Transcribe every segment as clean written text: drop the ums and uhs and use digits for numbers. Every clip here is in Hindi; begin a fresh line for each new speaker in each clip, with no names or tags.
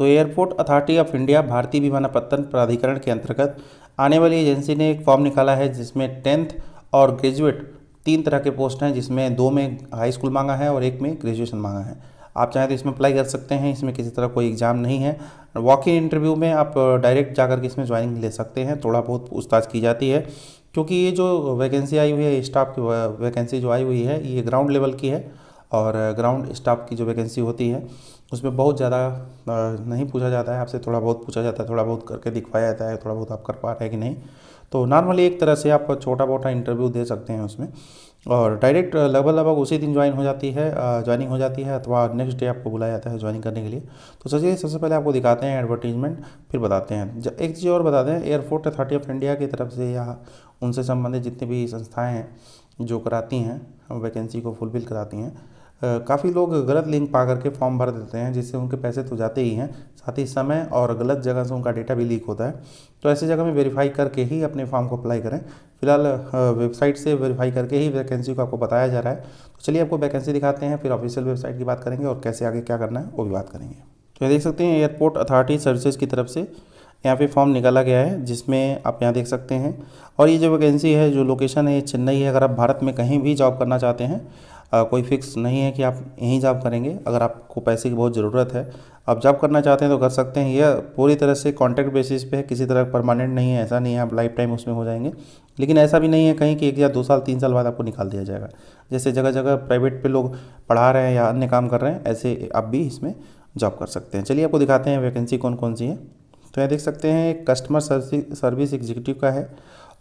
तो एयरपोर्ट अथॉरिटी ऑफ इंडिया भारतीय विमानपत्तन प्राधिकरण के अंतर्गत आने वाली एजेंसी ने एक फॉर्म निकाला है जिसमें 10th और ग्रेजुएट 3 तरह के पोस्ट हैं, जिसमें 2 में हाई स्कूल मांगा है और 1 में ग्रेजुएशन मांगा है। आप चाहें तो इसमें अप्लाई कर सकते हैं। इसमें किसी तरह कोई एग्ज़ाम नहीं है। वॉक इन इंटरव्यू में आप डायरेक्ट जाकर के इसमें ज्वाइनिंग ले सकते हैं। थोड़ा बहुत पूछताछ की जाती है, क्योंकि ये जो वैकेंसी आई हुई है, स्टाफ की वैकेंसी जो आई हुई है, ये ग्राउंड लेवल की है। और ग्राउंड स्टाफ की जो वैकेंसी होती है उसमें बहुत ज़्यादा नहीं पूछा जाता है आपसे, थोड़ा बहुत पूछा जाता है, थोड़ा बहुत करके दिखवाया जाता है, थोड़ा बहुत आप कर पा रहे हैं कि नहीं। तो नॉर्मली एक तरह से आप छोटा मोटा इंटरव्यू दे सकते हैं उसमें, और डायरेक्ट लगभग उसी दिन ज्वाइनिंग हो जाती है अथवा नेक्स्ट डे आपको बुलाया जाता है ज्वाइनिंग करने के लिए। तो चलिए सबसे पहले आपको दिखाते हैं एडवर्टीजमेंट, फिर बताते हैं। एक चीज़ और बता दें, एयरपोर्ट अथॉरिटी ऑफ इंडिया की तरफ से या उनसे संबंधित जितनी भी संस्थाएँ हैं जो कराती हैं वैकेंसी को फुलफिल कराती हैं, काफ़ी लोग गलत लिंक पा करके फॉर्म भर देते हैं, जिससे उनके पैसे तो जाते ही हैं, साथ ही समय और गलत जगह से उनका डेटा भी लीक होता है। तो ऐसी जगह में वेरीफाई करके ही अपने फॉर्म को अप्लाई करें। फिलहाल वेबसाइट से वेरीफाई करके ही वैकेंसी को आपको बताया जा रहा है। तो चलिए आपको वैकेंसी दिखाते हैं, फिर ऑफिशियल वेबसाइट की बात करेंगे और कैसे आगे क्या करना है वो भी बात करेंगे। तो ये देख सकते हैं एयरपोर्ट अथॉरिटी सर्विसेज की तरफ से यहाँ पे फॉर्म निकाला गया है, जिसमें आप यहाँ देख सकते हैं। और ये जो वैकेंसी है, जो लोकेशन है, ये चेन्नई है। अगर आप भारत में कहीं भी जॉब करना चाहते हैं, कोई फिक्स नहीं है कि आप यहीं जॉब करेंगे। अगर आपको पैसे की बहुत ज़रूरत है, आप जॉब करना चाहते हैं तो कर सकते हैं। यह पूरी तरह से कॉन्ट्रैक्ट बेसिस पे है, किसी तरह परमानेंट नहीं है। ऐसा नहीं है आप लाइफ टाइम उसमें हो जाएंगे, लेकिन ऐसा भी नहीं है कहीं कि 1 या 2 साल 3 साल बाद आपको निकाल दिया जाएगा। जैसे जगह जगह प्राइवेट पे लोग पढ़ा रहे हैं या अन्य काम कर रहे हैं, ऐसे आप भी इसमें जॉब कर सकते हैं। चलिए आपको दिखाते हैं वैकेंसी कौन कौन सी है। तो यहाँ देख सकते हैं, एक कस्टमर सर्विस एग्जीक्यूटिव का है,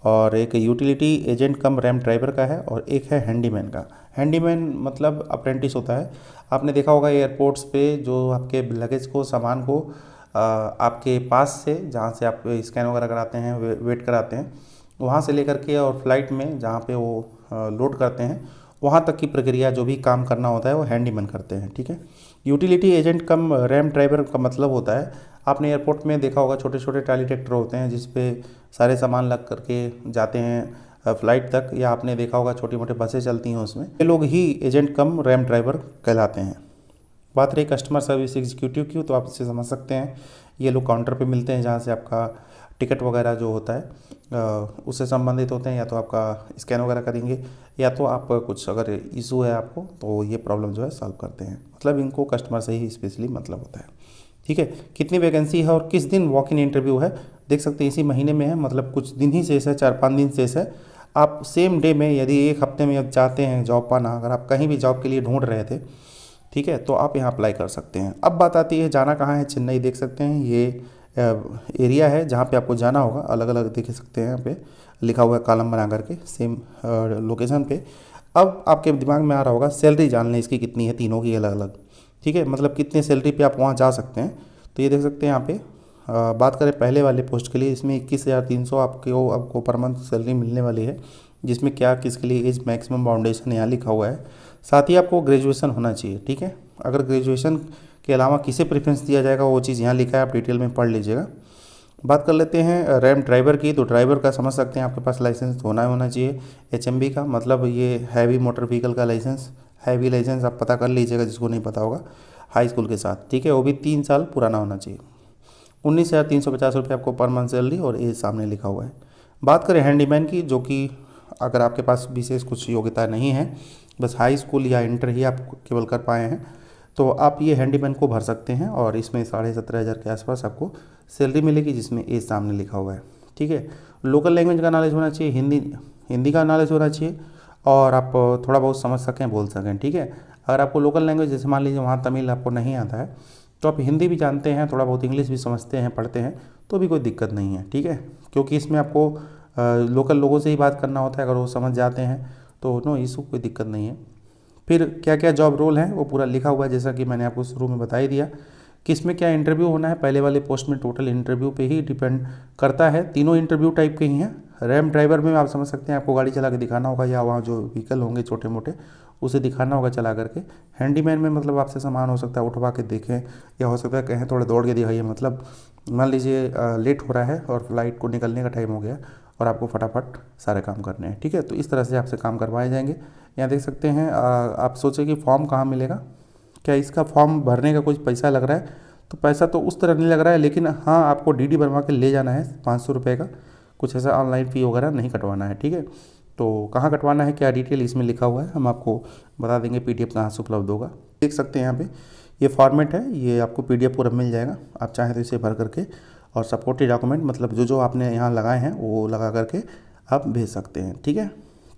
और एक यूटिलिटी एजेंट कम रैम्प ड्राइवर का है, और एक है हैंडीमैन का। हैंडीमैन मतलब अप्रेंटिस होता है। आपने देखा होगा एयरपोर्ट्स पे जो आपके लगेज को, सामान को आपके पास से, जहाँ से आप स्कैन वगैरह कराते हैं, वेट कराते हैं, वहाँ से लेकर के और फ्लाइट में जहाँ पे वो लोड करते हैं, वहाँ तक की प्रक्रिया जो भी काम करना होता है वो हैंडीमैन करते हैं। ठीक है। यूटिलिटी एजेंट कम रैम्प ड्राइवर का मतलब होता है, आपने एयरपोर्ट में देखा होगा छोटे छोटे ट्राली ट्रैक्टर होते हैं जिस पे सारे सामान लग करके जाते हैं फ्लाइट तक, या आपने देखा होगा छोटी मोटी बसें चलती हैं उसमें, ये लोग ही एजेंट कम रैम्प ड्राइवर कहलाते हैं। बात रही कस्टमर सर्विस एग्जीक्यूटिव की, तो आप इससे समझ सकते हैं ये लोग काउंटर पे मिलते हैं, जहाँ से आपका टिकट वगैरह जो होता है उससे संबंधित होते हैं। या तो आपका स्कैन वगैरह करेंगे, या तो आप कुछ अगर इशू है आपको, तो ये प्रॉब्लम जो है सॉल्व करते हैं। मतलब इनको कस्टमर से ही स्पेशली मतलब होता है। ठीक है। कितनी वैकेंसी है और किस दिन वॉक इन इंटरव्यू है, देख सकते हैं इसी महीने में है। मतलब कुछ दिन ही शेष है, 4-5 दिन शेष है। आप सेम डे में, यदि 1 हफ्ते में आप चाहते हैं जॉब पाना, अगर आप कहीं भी जॉब के लिए ढूंढ रहे थे, ठीक है, तो आप यहाँ अप्लाई कर सकते हैं। अब बात आती है जाना कहाँ है। चेन्नई देख सकते हैं, ये एरिया है जहाँ पे आपको जाना होगा। अलग अलग देख सकते हैं, यहाँ पे लिखा हुआ है कॉलम बना करके सेम लोकेशन पे। अब आपके दिमाग में आ रहा होगा सैलरी जान लें इसकी कितनी है, तीनों की अलग अलग। ठीक है, मतलब कितने सैलरी पे आप वहाँ जा सकते हैं। तो ये देख सकते हैं यहाँ पे बात करें पहले वाले पोस्ट के लिए, इसमें 21,300 आपको पर मंथ सैलरी मिलने वाली है, जिसमें क्या किसके लिए एज मैक्सिमम बाउंडेशन यहाँ लिखा हुआ है। साथ ही आपको ग्रेजुएशन होना चाहिए। ठीक है, अगर ग्रेजुएशन के अलावा किसे प्रेफरेंस दिया जाएगा वो चीज़ यहाँ लिखा है, आप डिटेल में पढ़ लीजिएगा। बात कर लेते हैं रैम ड्राइवर की। तो ड्राइवर का समझ सकते हैं, आपके पास लाइसेंस होना चाहिए HMV का, मतलब ये हैवी मोटर व्हीकल का लाइसेंस। हैवी लाइसेंस आप पता कर लीजिएगा जिसको नहीं पता होगा, हाई स्कूल के साथ। ठीक है, वो भी 3 साल पुराना होना चाहिए। 19,350 रुपये आपको पर मंथ सैलरी, और एज सामने लिखा हुआ है। बात करें हैंडीमैन की, जो कि अगर आपके पास विशेष कुछ योग्यता नहीं है, बस हाई स्कूल या इंटर ही आप केवल कर पाए हैं, तो आप ये हैंडीमैन को भर सकते हैं, और इसमें 17,500 के आसपास आपको सैलरी मिलेगी, जिसमें एज सामने लिखा हुआ है। ठीक है। लोकल लैंग्वेज का नॉलेज होना चाहिए, हिंदी का नॉलेज होना चाहिए, और आप थोड़ा बहुत समझ सकें, बोल सकें। ठीक है। अगर आपको लोकल लैंग्वेज, जैसे मान लीजिए वहाँ तमिल आपको नहीं आता है, तो आप हिंदी भी जानते हैं, थोड़ा बहुत इंग्लिश भी समझते हैं, पढ़ते हैं, तो भी कोई दिक्कत नहीं है। ठीक है, क्योंकि इसमें आपको लोकल लोगों से ही बात करना होता है। अगर वो समझ जाते हैं तो नो इशू, कोई दिक्कत नहीं है। फिर क्या क्या जॉब रोल है वो पूरा लिखा हुआ है, जैसा कि मैंने आपको शुरू में बता ही दिया कि इसमें क्या इंटरव्यू होना है। पहले वाले पोस्ट में टोटल इंटरव्यू पे ही डिपेंड करता है। तीनों इंटरव्यू टाइप के ही हैं। रैम ड्राइवर में आप समझ सकते हैं, आपको गाड़ी चला के दिखाना होगा, या वहाँ जो व्हीकल होंगे छोटे मोटे उसे दिखाना होगा चला करके। हैंडीमैन में मतलब आपसे सामान हो सकता है उठवा के देखें, या हो सकता है कहें थोड़े दौड़ के दिखाइए। मतलब मान लीजिए लेट हो रहा है और फ्लाइट को निकलने का टाइम हो गया, और आपको फटाफट सारे काम करने हैं। ठीक है, तो इस तरह से आपसे काम करवाए जाएंगे। यहाँ देख सकते हैं, आप सोचें कि फॉर्म कहाँ मिलेगा, क्या इसका फॉर्म भरने का कुछ पैसा लग रहा है, तो पैसा तो उस तरह नहीं लग रहा है, लेकिन हाँ आपको डीडी बनवा के ले जाना है 500 रुपये का, कुछ ऐसा ऑनलाइन फ़ी वगैरह नहीं कटवाना है, ठीक है। तो कहाँ कटवाना है, क्या डिटेल इसमें लिखा हुआ है, हम आपको बता देंगे। पीडीएफ कहाँ से उपलब्ध होगा, देख सकते हैं यहाँ पे ये फॉर्मेट है, ये आपको पीडीएफ पूरा मिल जाएगा। आप चाहें तो इसे भर करके और सपोर्टिव डॉक्यूमेंट मतलब जो जो आपने यहाँ लगाए हैं वो लगा करके आप भेज सकते हैं, ठीक है।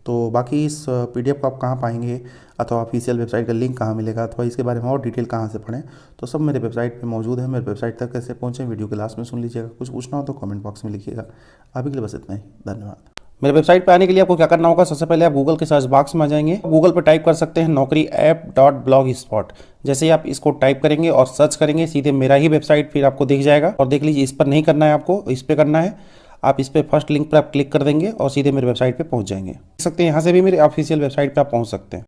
तो बाकी इस पीडीएफ को आप कहाँ पाएंगे, अथवा ऑफिशियल वेबसाइट का लिंक कहाँ मिलेगा, अथवा इसके बारे में और डिटेल कहाँ से पढ़ें, तो सब मेरे वेबसाइट पे मौजूद है। मेरे वेबसाइट तक कैसे पहुँचें वीडियो के लास्ट में सुन लीजिएगा। कुछ पूछना हो तो कमेंट बॉक्स में लिखिएगा। अभी के लिए बस इतना ही, धन्यवाद। मेरे वेबसाइट पे आने के लिए आपको क्या करना होगा, सबसे पहले आप गूगल के सर्च बॉक्स में आ जाएंगे, गूगल पे टाइप कर सकते हैं naukri-app.blogspot। जैसे ही आप इसको टाइप करेंगे और सर्च करेंगे, सीधे मेरा ही वेबसाइट फिर आपको दिख जाएगा। और देख लीजिए, इस पर नहीं करना है आपको, इस पर करना है। आप इस पर फर्स्ट लिंक पर आप क्लिक कर देंगे और सीधे मेरे वेबसाइट पे पहुंच जाएंगे। देख सकते हैं यहाँ से भी मेरे ऑफिशियल वेबसाइट पे आप पहुंच सकते हैं।